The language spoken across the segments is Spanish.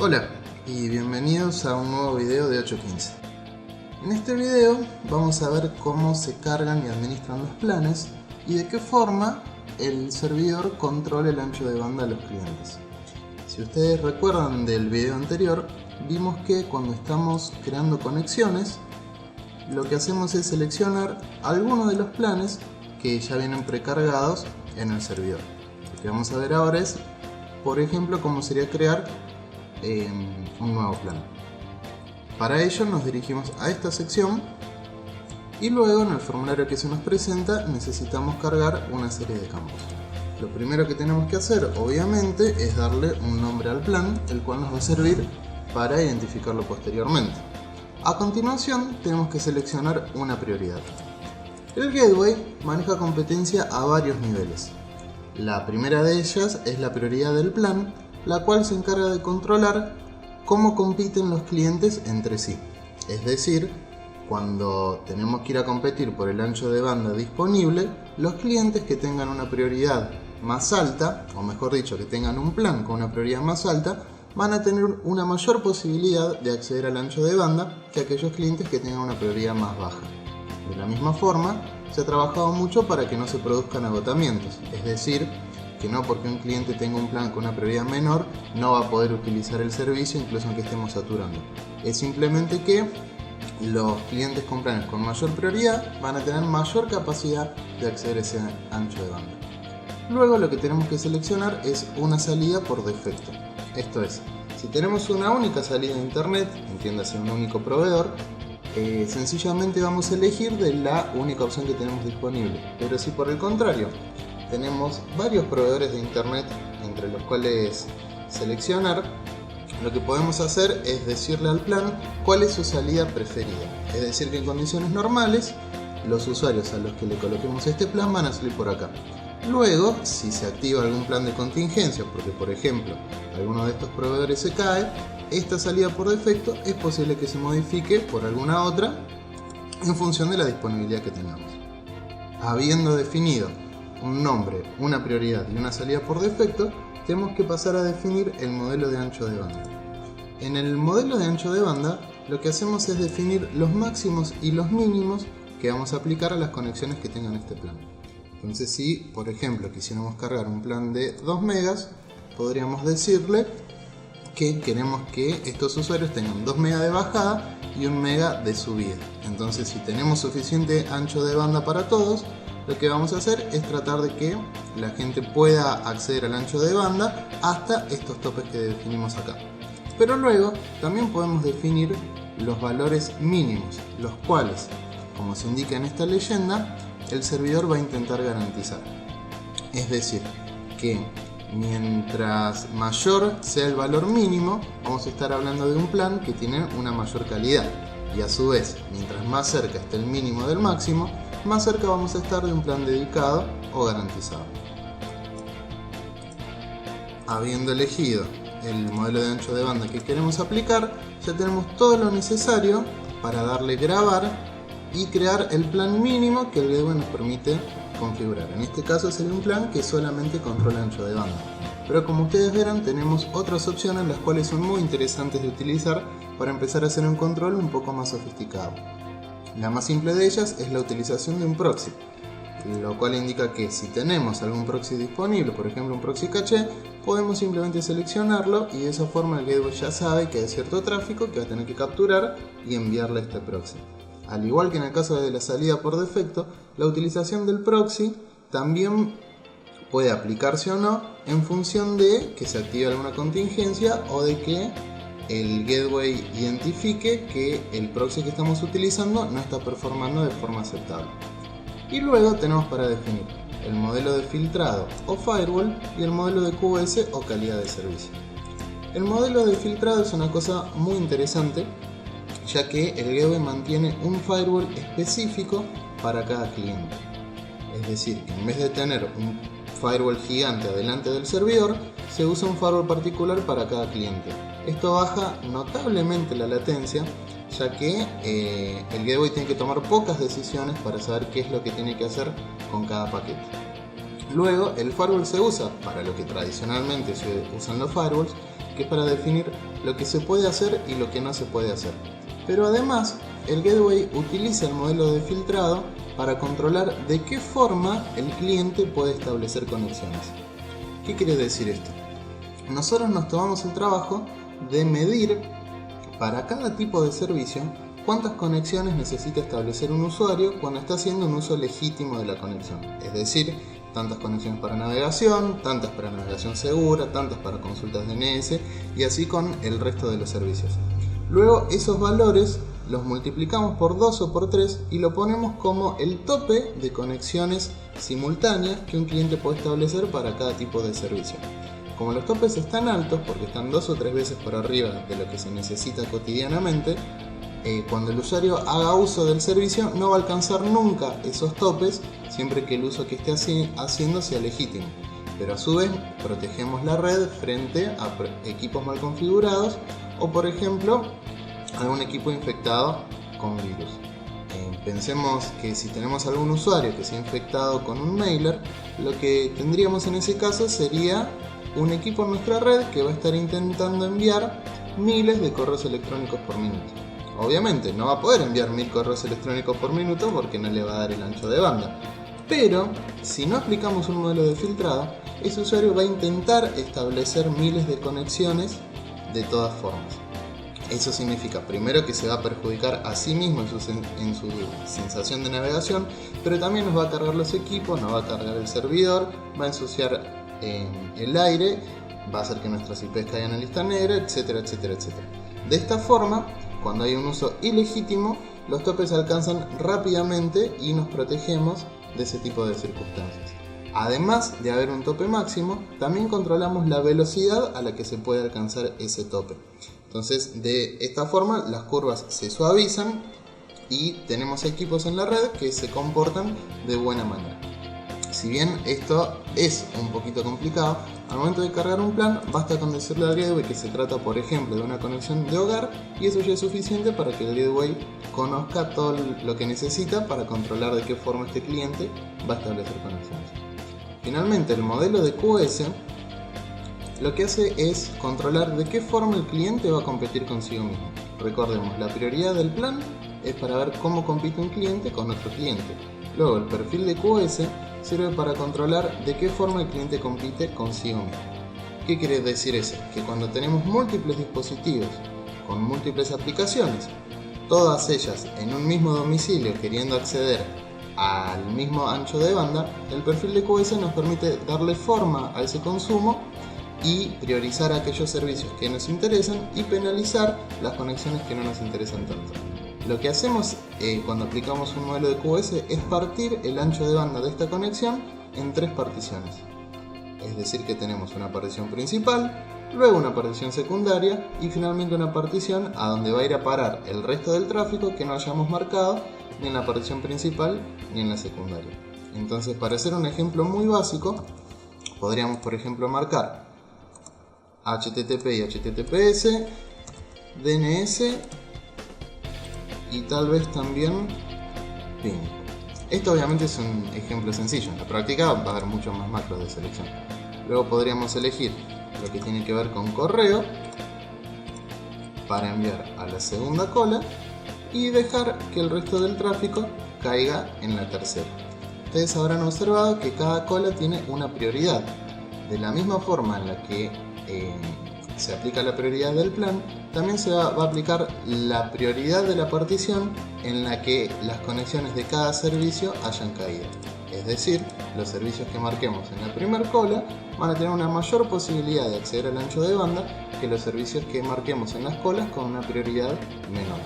Hola y bienvenidos a un nuevo video de 8.15. En este video vamos a ver cómo se cargan y administran los planes y de qué forma el servidor controla el ancho de banda de los clientes. Si ustedes recuerdan del video anterior, vimos que cuando estamos creando conexiones, lo que hacemos es seleccionar algunos de los planes que ya vienen precargados en el servidor. Lo que vamos a ver ahora es, por ejemplo, cómo sería crear un nuevo plan. Para ello nos dirigimos a esta sección y luego en el formulario que se nos presenta necesitamos cargar una serie de campos. Lo primero que tenemos que hacer, obviamente, es darle un nombre al plan, el cual nos va a servir para identificarlo posteriormente. A continuación tenemos que seleccionar una prioridad. El gateway maneja competencia a varios niveles. La primera de ellas es la prioridad del plan, la cual se encarga de controlar cómo compiten los clientes entre sí. Es decir, cuando tenemos que ir a competir por el ancho de banda disponible, los clientes que tengan una prioridad más alta, o mejor dicho, que tengan un plan con una prioridad más alta, van a tener una mayor posibilidad de acceder al ancho de banda que aquellos clientes que tengan una prioridad más baja. De la misma forma, se ha trabajado mucho para que no se produzcan agotamientos, es decir, que no porque un cliente tenga un plan con una prioridad menor no va a poder utilizar el servicio incluso aunque estemos saturando. Es simplemente que los clientes con planes con mayor prioridad van a tener mayor capacidad de acceder a ese ancho de banda. Luego lo que tenemos que seleccionar es una salida por defecto. Esto es, si tenemos una única salida de internet, entiéndase un único proveedor, sencillamente vamos a elegir de la única opción que tenemos disponible. Pero si por el contrario tenemos varios proveedores de internet entre los cuales seleccionar, lo que podemos hacer es decirle al plan cuál es su salida preferida. Es decir, que en condiciones normales los usuarios a los que le coloquemos este plan van a salir por acá. Luego, si se activa algún plan de contingencia, porque por ejemplo alguno de estos proveedores se cae, esta salida por defecto es posible que se modifique por alguna otra en función de la disponibilidad que tengamos. Habiendo definido un nombre, una prioridad y una salida por defecto, tenemos que pasar a definir el modelo de ancho de banda. En el modelo de ancho de banda, lo que hacemos es definir los máximos y los mínimos que vamos a aplicar a las conexiones que tengan este plan. Entonces, si por ejemplo quisiéramos cargar un plan de 2 megas, podríamos decirle que queremos que estos usuarios tengan 2 megas de bajada y 1 mega de subida. Entonces, si tenemos suficiente ancho de banda para todos, lo que vamos a hacer es tratar de que la gente pueda acceder al ancho de banda hasta estos topes que definimos acá. Pero luego también podemos definir los valores mínimos, los cuales, como se indica en esta leyenda, el servidor va a intentar garantizar. Es decir, que mientras mayor sea el valor mínimo, vamos a estar hablando de un plan que tiene una mayor calidad. Y a su vez, mientras más cerca esté el mínimo del máximo, más cerca vamos a estar de un plan dedicado o garantizado. Habiendo elegido el modelo de ancho de banda que queremos aplicar, ya tenemos todo lo necesario para darle grabar y crear el plan mínimo que el gateway nos permite configurar. En este caso sería un plan que solamente controla ancho de banda. Pero como ustedes verán, tenemos otras opciones las cuales son muy interesantes de utilizar para empezar a hacer un control un poco más sofisticado. La más simple de ellas es la utilización de un proxy, lo cual indica que si tenemos algún proxy disponible, por ejemplo un proxy caché, podemos simplemente seleccionarlo y de esa forma el gateway ya sabe que hay cierto tráfico que va a tener que capturar y enviarle a este proxy. Al igual que en el caso de la salida por defecto, la utilización del proxy también puede aplicarse o no en función de que se active alguna contingencia o de que el gateway identifique que el proxy que estamos utilizando no está performando de forma aceptable. Y luego tenemos para definir el modelo de filtrado o firewall y el modelo de QoS o calidad de servicio. El modelo de filtrado es una cosa muy interesante, ya que el gateway mantiene un firewall específico para cada cliente. Es decir, que en vez de tener un firewall gigante adelante del servidor, se usa un firewall particular para cada cliente. Esto baja notablemente la latencia, ya que el gateway tiene que tomar pocas decisiones para saber qué es lo que tiene que hacer con cada paquete. Luego, el firewall se usa para lo que tradicionalmente se usan los firewalls, que es para definir lo que se puede hacer y lo que no se puede hacer. Pero además, el gateway utiliza el modelo de filtrado para controlar de qué forma el cliente puede establecer conexiones. ¿Qué quiere decir esto? Nosotros nos tomamos el trabajo de medir para cada tipo de servicio cuántas conexiones necesita establecer un usuario cuando está haciendo un uso legítimo de la conexión. Es decir, tantas conexiones para navegación, tantas para navegación segura, tantas para consultas DNS y así con el resto de los servicios. Luego esos valores los multiplicamos por 2 o por 3 y lo ponemos como el tope de conexiones simultáneas que un cliente puede establecer para cada tipo de servicio. Como los topes están altos, porque están 2 o 3 veces por arriba de lo que se necesita cotidianamente, cuando el usuario haga uso del servicio no va a alcanzar nunca esos topes siempre que el uso que esté haciendo sea legítimo. Pero a su vez protegemos la red frente a equipos mal configurados o, por ejemplo, algún equipo infectado con virus. Pensemos que si tenemos algún usuario que se ha infectado con un mailer, lo que tendríamos en ese caso sería un equipo en nuestra red que va a estar intentando enviar miles de correos electrónicos por minuto. Obviamente no va a poder enviar 1000 correos electrónicos por minuto porque no le va a dar el ancho de banda. Pero si no aplicamos un modelo de filtrado, ese usuario va a intentar establecer miles de conexiones de todas formas. Eso significa primero que se va a perjudicar a sí mismo en su sensación de navegación, pero también nos va a cargar los equipos, nos va a cargar el servidor, va a ensuciar el aire, va a hacer que nuestras IPs caigan en lista negra, etcétera, etcétera, etcétera. De esta forma, cuando hay un uso ilegítimo, los topes se alcanzan rápidamente y nos protegemos de ese tipo de circunstancias. Además de haber un tope máximo, también controlamos la velocidad a la que se puede alcanzar ese tope. Entonces, de esta forma, las curvas se suavizan y tenemos equipos en la red que se comportan de buena manera. Si bien esto es un poquito complicado, al momento de cargar un plan basta con decirle al gateway que se trata, por ejemplo, de una conexión de hogar y eso ya es suficiente para que el gateway conozca todo lo que necesita para controlar de qué forma este cliente va a establecer conexiones. Finalmente, el modelo de QoS lo que hace es controlar de qué forma el cliente va a competir consigo mismo. Recordemos, la prioridad del plan es para ver cómo compite un cliente con otro cliente. Luego, el perfil de QoS sirve para controlar de qué forma el cliente compite consigo mismo. ¿Qué quiere decir eso? Que cuando tenemos múltiples dispositivos con múltiples aplicaciones, todas ellas en un mismo domicilio queriendo acceder al mismo ancho de banda, el perfil de QoS nos permite darle forma a ese consumo y priorizar aquellos servicios que nos interesan y penalizar las conexiones que no nos interesan tanto. Lo que hacemos cuando aplicamos un modelo de QoS es partir el ancho de banda de esta conexión en 3 particiones. Es decir, que tenemos una partición principal, luego una partición secundaria y finalmente una partición a donde va a ir a parar el resto del tráfico que no hayamos marcado ni en la partición principal ni en la secundaria. Entonces, para hacer un ejemplo muy básico, podríamos, por ejemplo, marcar HTTP y HTTPS, DNS y tal vez también ping. Esto obviamente es un ejemplo sencillo, en la práctica va a haber muchos más macros de selección. Luego podríamos elegir lo que tiene que ver con correo para enviar a la segunda cola y dejar que el resto del tráfico caiga en la tercera. Ustedes habrán observado que cada cola tiene una prioridad. De la misma forma en la que se aplica la prioridad del plan, también se va a aplicar la prioridad de la partición en la que las conexiones de cada servicio hayan caído. Es decir, los servicios que marquemos en la primera cola van a tener una mayor posibilidad de acceder al ancho de banda que los servicios que marquemos en las colas con una prioridad menor.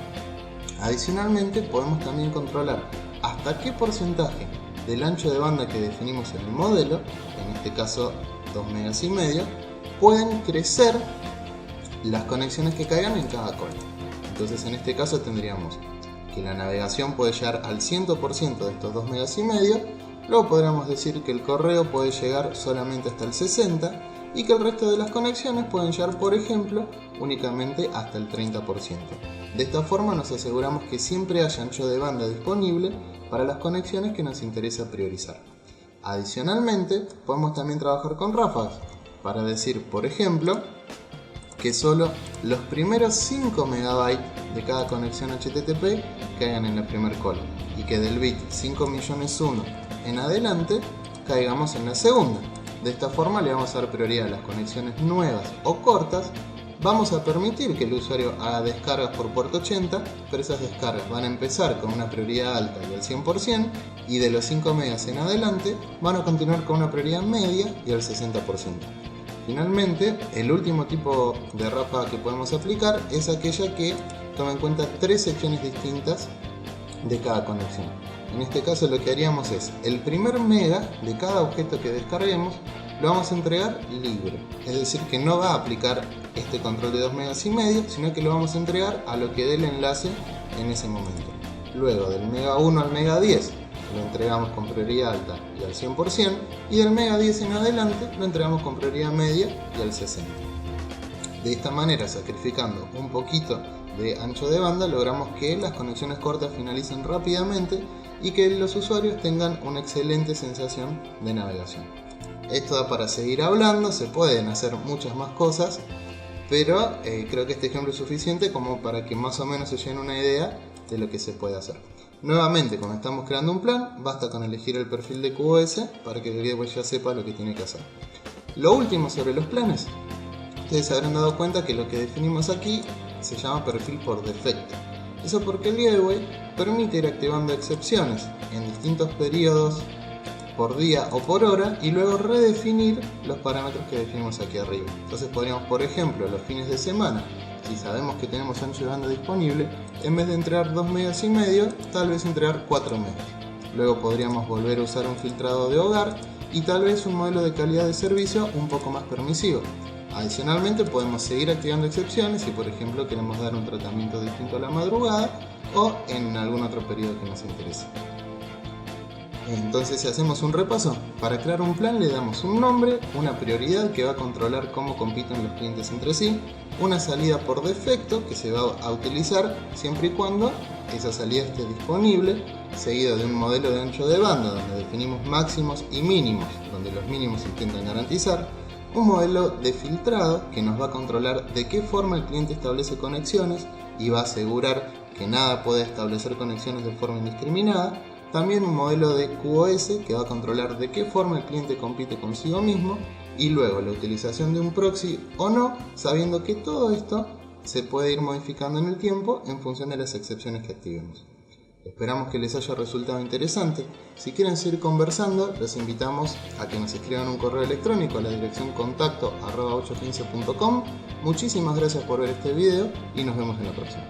Adicionalmente, podemos también controlar hasta qué porcentaje del ancho de banda que definimos en el modelo, en este caso 2,5 megas, pueden crecer las conexiones que caigan en cada cola. Entonces, en este caso tendríamos que la navegación puede llegar al 100% de estos 2,5 megas, luego podríamos decir que el correo puede llegar solamente hasta el 60% y que el resto de las conexiones pueden llegar, por ejemplo, únicamente hasta el 30%. De esta forma nos aseguramos que siempre haya ancho de banda disponible para las conexiones que nos interesa priorizar. Adicionalmente, podemos también trabajar con ráfagas para decir, por ejemplo, que solo los primeros 5 MB de cada conexión HTTP caigan en la primera cola y que del bit 5.000.001 en adelante caigamos en la segunda. De esta forma le vamos a dar prioridad a las conexiones nuevas o cortas. Vamos a permitir que el usuario haga descargas por puerto 80, pero esas descargas van a empezar con una prioridad alta del 100% y de los 5 megas en adelante van a continuar con una prioridad media y al 60%. Finalmente, el último tipo de ráfaga que podemos aplicar es aquella que toma en cuenta 3 secciones distintas de cada conexión. En este caso lo que haríamos es, el primer mega de cada objeto que descarguemos lo vamos a entregar libre, es decir que no va a aplicar este control de 2 megas y medio, sino que lo vamos a entregar a lo que dé el enlace en ese momento. Luego del mega 1 al mega 10 lo entregamos con prioridad alta y al 100%, y del mega 10 en adelante lo entregamos con prioridad media y al 60%. De esta manera, sacrificando un poquito de ancho de banda, logramos que las conexiones cortas finalicen rápidamente y que los usuarios tengan una excelente sensación de navegación. Esto da para seguir hablando, se pueden hacer muchas más cosas, pero creo que este ejemplo es suficiente como para que más o menos se lleven una idea de lo que se puede hacer. Nuevamente, cuando estamos creando un plan, basta con elegir el perfil de QoS para que el gateway ya sepa lo que tiene que hacer. Lo último sobre los planes. Ustedes se habrán dado cuenta que lo que definimos aquí se llama perfil por defecto. Eso porque el gateway permite ir activando excepciones en distintos periodos, por día o por hora, y luego redefinir los parámetros que definimos aquí arriba. Entonces podríamos, por ejemplo, los fines de semana, si sabemos que tenemos ancho de banda disponible, en vez de entregar 2 megas y medio, tal vez entregar 4 megas. Luego podríamos volver a usar un filtrado de hogar y tal vez un modelo de calidad de servicio un poco más permisivo. Adicionalmente podemos seguir activando excepciones si por ejemplo queremos dar un tratamiento distinto a la madrugada o en algún otro periodo que nos interese. Entonces, si hacemos un repaso, para crear un plan le damos un nombre, una prioridad que va a controlar cómo compiten los clientes entre sí, una salida por defecto que se va a utilizar siempre y cuando esa salida esté disponible, seguido de un modelo de ancho de banda donde definimos máximos y mínimos, donde los mínimos se intentan garantizar, un modelo de filtrado que nos va a controlar de qué forma el cliente establece conexiones y va a asegurar que nada puede establecer conexiones de forma indiscriminada. También un modelo de QoS que va a controlar de qué forma el cliente compite consigo mismo, y luego la utilización de un proxy o no, sabiendo que todo esto se puede ir modificando en el tiempo en función de las excepciones que activemos. Esperamos que les haya resultado interesante. Si quieren seguir conversando, los invitamos a que nos escriban un correo electrónico a la dirección contacto@815.com. Muchísimas gracias por ver este video y nos vemos en la próxima.